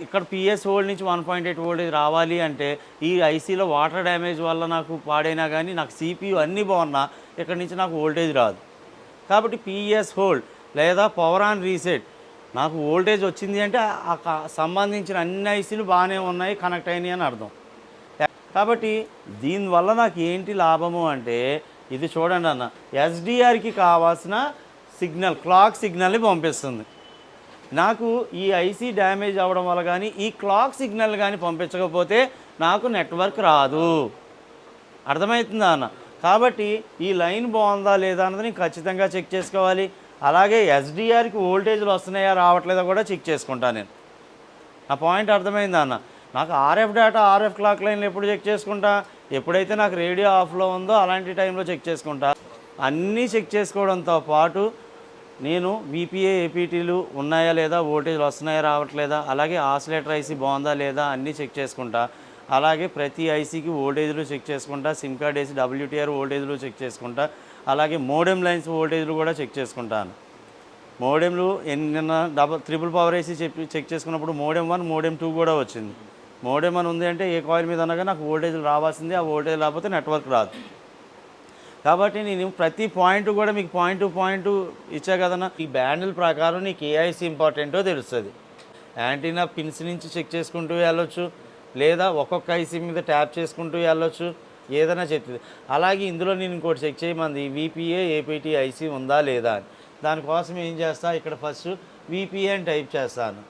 ఇక్కడ PS హోల్డ్ నుంచి 1.8 వోల్టేజ్ రావాలి అంటే ఈ ఐసీలో వాటర్ డ్యామేజ్ వల్ల నాకు పాడైనా కానీ నాకు CPU అన్నీ బాగున్నా ఇక్కడ నుంచి నాకు వోల్టేజ్ రాదు. కాబట్టి PS హోల్డ్ లేదా పవర్ ఆన్ రీసెట్ నాకు వోల్టేజ్ వచ్చింది అంటే సంబంధించిన అన్ని ఐసీలు బాగానే ఉన్నాయి, కనెక్ట్ అయినాయి అని అర్థం. కాబట్టి దీనివల్ల నాకు ఏంటి లాభము అంటే ఇది చూడండి అన్న, SDRకి కావాల్సిన సిగ్నల్ క్లాక్ సిగ్నల్ని పంపిస్తుంది. నాకు ఈ ఐసీ డ్యామేజ్ అవ్వడం వల్ల కానీ ఈ క్లాక్ సిగ్నల్ కానీ పంపించకపోతే నాకు నెట్వర్క్ రాదు. అర్థమవుతుందా అన్న? కాబట్టి ఈ లైన్ బాగుందా లేదా అన్నది నేను ఖచ్చితంగా చెక్ చేసుకోవాలి. అలాగే ఎస్డిఆర్కి వోల్టేజ్లు వస్తున్నాయా రావట్లేదా కూడా చెక్ చేసుకుంటాను నేను. నా పాయింట్ అర్థమైందా అన్న? నాకు ఆర్ఎఫ్ డేటా ఆర్ఎఫ్ క్లాక్ లైన్లు ఎప్పుడు చెక్ చేసుకుంటా? ఎప్పుడైతే నాకు రేడియో ఆఫ్లో ఉందో అలాంటి టైంలో చెక్ చేసుకుంటా. అన్నీ చెక్ చేసుకోవడంతో పాటు నేను విపిఏ ఏపీటీలు ఉన్నాయా లేదా, వోల్టేజ్లు వస్తున్నాయా రావట్లేదా, అలాగే ఆసిలేటర్ ఐసీ బాగుందా లేదా అన్నీ చెక్ చేసుకుంటా. అలాగే ప్రతి ఐసీకి వోల్టేజ్లు చెక్ చేసుకుంటా, సిమ్ కార్డ్ వేసి డబ్ల్యూటీఆర్ వోల్టేజ్లు చెక్ చేసుకుంటా. అలాగే మోడెమ్ లైన్స్ వోల్టేజ్లు కూడా చెక్ చేసుకుంటాను. మోడెంలు నిన్న ట్రిపుల్ పవర్ వేసి చెక్ చేసుకున్నప్పుడు మోడెమ్ 1 మోడెమ్ 2 కూడా వచ్చింది. మోడెమ్ 1 ఉంది అంటే ఏ కాయిల్ మీద అనగా నాకు వోల్టేజ్లు రావాల్సింది, ఆ వోల్టేజ్ రాకపోతే నెట్వర్క్ రాదు. కాబట్టి నేను ప్రతి పాయింట్ కూడా మీకు పాయింట్ టు పాయింట్ ఇచ్చా కదన్నా. ఈ బ్యాండిల్ ప్రకారం నీకు ఏ ఐసీ ఇంపార్టెంటో తెలుస్తుంది. యాంటీనా పిన్స్ నుంచి చెక్ చేసుకుంటూ వెళ్ళొచ్చు, లేదా ఒక్కొక్క ఐసీ మీద ట్యాప్ చేసుకుంటూ వెళ్ళొచ్చు, ఏదైనా చెప్తుంది. అలాగే ఇందులో నేను ఇంకోటి చెక్ చేయమంది విపిఏ ఏపీటీ ఐసీ ఉందా లేదా అని. దానికోసం ఏం చేస్తా, ఇక్కడ ఫస్ట్ విపిఏ అని టైప్ చేస్తాను.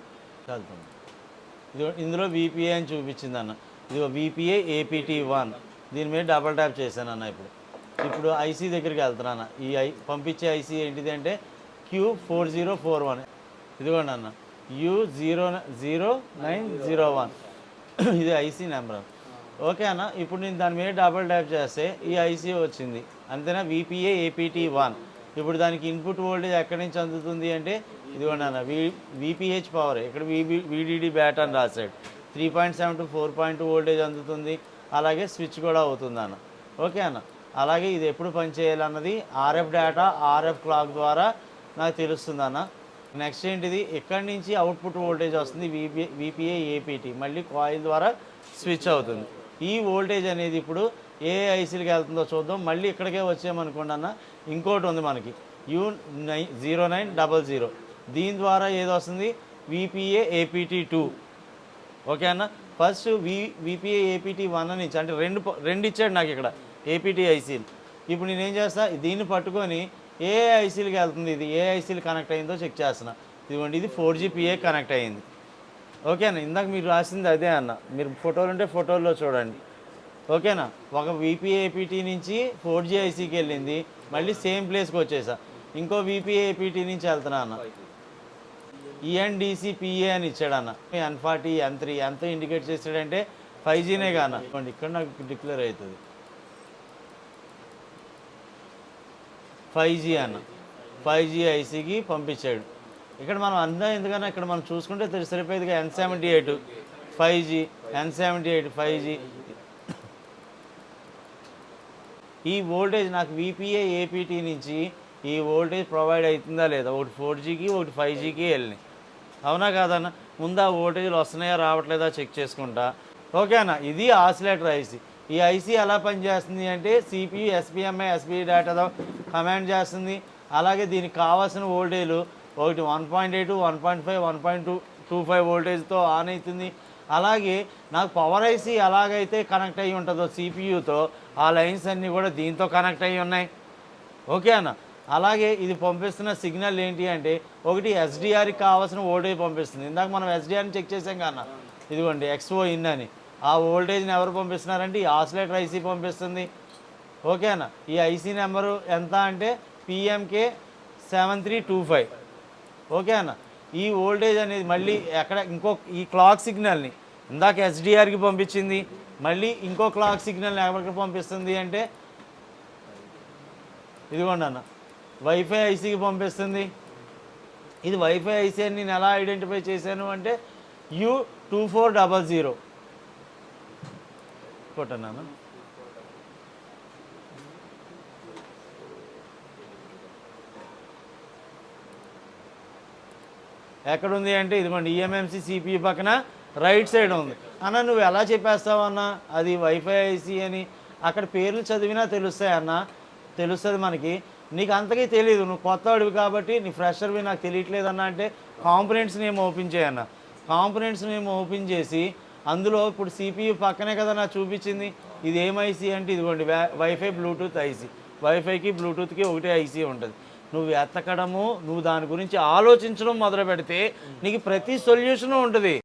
చదువుతుంది ఇది, ఇందులో విపిఏ అని చూపించింది అన్న. ఇది విపిఏ ఏపీటీ 1, దీని మీద డబల్ ట్యాప్ చేశాను అన్న. ఇప్పుడు ఐసీ దగ్గరికి వెళ్తున్నాను. ఈ పంపించే ఐసీ ఏంటిది అంటే Q4041. ఇదిగోండి అన్న, U0901 ఇది ఐసీ నెంబర్. ఓకే అన్న. ఇప్పుడు నేను దాని మీద డబల్ ట్యాప్ చేస్తే ఈ ఐసీ వచ్చింది, అంతేనా? VPA APT 1. ఇప్పుడు దానికి ఇన్పుట్ వోల్టేజ్ ఎక్కడి నుంచి అందుతుంది అంటే ఇదిగోండి అన్న, విపిహెచ్ పవర్. ఇక్కడ విడిడి బ్యాట్ అని రాశాడు. 3.7 to 4.2 వోల్టేజ్ అందుతుంది. అలాగే స్విచ్ కూడా అవుతుంది అన్న. ఓకే అన్న. అలాగే ఇది ఎప్పుడు పనిచేయాలన్నది ఆర్ఎఫ్ డేటా ఆర్ఎఫ్ క్లాక్ ద్వారా నాకు తెలుస్తుంది అన్న. నెక్స్ట్ ఏంటిది, ఎక్కడి నుంచి అవుట్పుట్ వోల్టేజ్ వస్తుంది, విపిఏ ఏపీటీ, మళ్ళీ కాయిల్ ద్వారా స్విచ్ అవుతుంది. ఈ వోల్టేజ్ అనేది ఇప్పుడు ఏ ఐసీలకి వెళ్తుందో చూద్దాం. మళ్ళీ ఇక్కడికే వచ్చామనుకోండి అన్న, ఇంకోటి ఉంది మనకి U0900. దీని ద్వారా ఏది వస్తుంది, విపిఏ ఏపీటీ 2. ఓకే అన్న. ఫస్ట్ విపిఏ ఏపీటీ 1 నుంచి, అంటే రెండు ఇచ్చాడు నాకు ఇక్కడ ఏపీటీ ఐసీలు. ఇప్పుడు నేనేం చేస్తా, దీన్ని పట్టుకొని ఏ ఐసీలకి వెళ్తుంది, ఇది ఏ ఐసీలు కనెక్ట్ అయిందో చెక్ చేస్తున్నా. ఇదిగోండి, ఇది 4G కనెక్ట్ అయ్యింది. ఓకేనా? ఇందాక మీరు రాసింది అదే అన్న, మీరు ఫోటోలు ఉంటే ఫోటోల్లో చూడండి. ఓకేనా? ఒక విపిఏ ఏపీటీ నుంచి 4G ఐసీకి వెళ్ళింది, మళ్ళీ సేమ్ ప్లేస్కి వచ్చేసా. ఇంకో విపిఏ ఏపీటీ నుంచి వెళ్తున్నా అన్న, ENDCPA అని ఇచ్చాడన్న. N40 N3 ఎంత ఇండికేట్ చేసాడంటే 5Gనే కాన. ఇక్కడ నాకు డిక్లేర్ అవుతుంది 5G అన్న. 5G ఐసీకి పంపించాడు. ఇక్కడ మనం అందా ఎందుకన్నా ఇక్కడ మనం చూసుకుంటే సరిపోయేదిగా. N78 5G, N78 5G. ఈ వోల్టేజ్ నాకు విపిఏ ఏపీటీ నుంచి ఈ వోల్టేజ్ ప్రొవైడ్ అవుతుందా లేదా, ఒకటి 4Gకి ఒకటి 5Gకి వెళ్ళినాయి. అవునా కాదన్న? ముందు ఆ వోల్టేజ్లు వస్తున్నాయా రావట్లేదా చెక్ చేసుకుంటా. ఓకే అన్న. ఇది ఆసిలేటర్ ఐసీ. ఈ ఐసీ ఎలా పనిచేస్తుంది అంటే సిపియు ఎస్పిఎంఐ ఎస్బి డేటాతో కమాండ్ చేస్తుంది. అలాగే దీనికి కావాల్సిన వోల్టేజ్లు ఒకటి 1.8, 1.5, 1.25 వోల్టేజ్తో ఆన్ అవుతుంది. అలాగే నాకు పవర్ ఐసీ ఎలాగైతే కనెక్ట్ అయ్యి ఉంటుందో సిపియుతో, ఆ లైన్స్ అన్నీ కూడా దీంతో కనెక్ట్ అయ్యి ఉన్నాయి. ఓకే అన్న. అలాగే ఇది పంపిస్తున్న సిగ్నల్ ఏంటి అంటే ఒకటి ఎస్డిఆర్కి కావాల్సిన వోల్టేజ్ పంపిస్తుంది. ఇందాక మనం ఎస్డిఆర్ని చెక్ చేసాం కన్నా, ఇదిగోండి XO ఇన్ అని. ఆ వోల్టేజ్ని ఎవరు పంపిస్తున్నారంటే ఈ ఆసిలేటర్ ఐసీ పంపిస్తుంది. ఓకే అన్న. ఈ ఐసీ నెంబరు ఎంత అంటే PMK7325. ఓకే అన్న. ఈ వోల్టేజ్ అనేది మళ్ళీ ఎక్కడ ఈ క్లాక్ సిగ్నల్ని ఇందాక ఎస్డిఆర్కి పంపించింది, మళ్ళీ ఇంకో క్లాక్ సిగ్నల్ని ఎవరికి పంపిస్తుంది అంటే ఇదిగోండి అన్న, వైఫై ఐసీకి పంపిస్తుంది. ఇది వైఫై ఐసీ అని నేను ఎలా ఐడెంటిఫై చేశాను అంటే U2400 కొట్టన్నాను. ఎక్కడుంది అంటే ఇదిగోండి EMMC CPU పక్కన రైట్ సైడ్ ఉంది. అన్న నువ్వు ఎలా చెప్పేస్తావు అన్న అది వైఫై ఐసీ అని? అక్కడ పేర్లు చదివినా తెలుస్తాయి అన్న, తెలుస్తుంది మనకి. నీకు అంతకీ తెలియదు, నువ్వు కొత్త వాడివి కాబట్టి, నీ ఫ్రెషర్వి నాకు తెలియట్లేదన్న అంటే కాంపోనెంట్స్ నేమ్ ఓపెన్ చేయన్న. కాంపోనెంట్స్ నేమ్ ఓపెన్ చేసి అందులో ఇప్పుడు CPU పక్కనే కదా నాకు చూపించింది. ఇది ఏం ఐసీ అంటే ఇదిగోండి వైఫై బ్లూటూత్ ఐసీ. వైఫైకి బ్లూటూత్కి ఒకటే ఐసీ ఉంటుంది. నువ్వు ఎతకడము, నువ్వు దాని గురించి ఆలోచించడం మొదలు పెడితే నీకు ప్రతి సొల్యూషను ఉంటుంది.